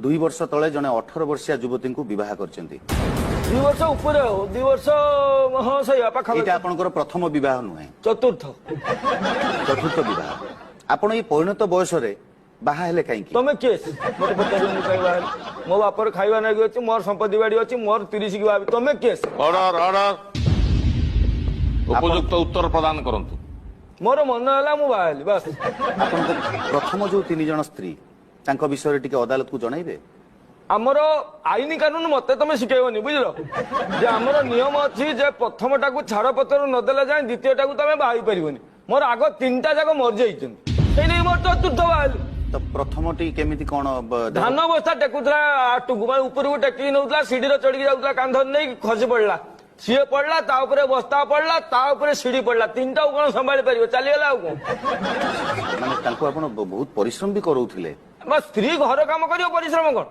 2 वर्ष तले जने 18 वर्षीय युवती को विवाह करछंती 2 वर्ष ऊपर 2 वर्ष हाँ सही पाखा एटा आपनकर प्रथम विवाह नुहे चतुर्थ विवाह आपण ये परिणत बयस रे बाहा हेले काई तमे केस मते पचारि मो बापर खाइबा नागी अछि मोर संपत्ति बाड़ी अछि मोर 30 की बाबी तमे केस ऑर्डर ऑर्डर उपयुक्त उत्तर प्रदान करंतु मोर मन हला मु बाहली बस आपण प्रथम जो 3 जन स्त्री तांको विषय टिके अदालत को जणाइबे आमर आईन कानून मते तमे शिखेबनी बुझलो जे आमर नियम अछि जे प्रथमटा को छाड़ पत्र न देला जाय द्वितीयटा को तमे बाहाई परिबनी मोर आगो 3टा जाक मर जाइछन सेई नै मोर चतुर्थ बाहली तो प्रथमटी केमिति कोन धान बस्ता टेकुतला टुगु माने ऊपर को टेकी नउतला सीढ़ी रो चढ़ी जाउतला कांधर नै खसी पड़ला सीए पड़ला ता ऊपर बस्ता पड़ला ता ऊपर सीढ़ी पड़ला 3टा कोन संभाली परिबो चली गेला को माने तांको आपण बहुत परिश्रम भी करौथिले बस स्त्री घर काम करियो परिश्रम कोन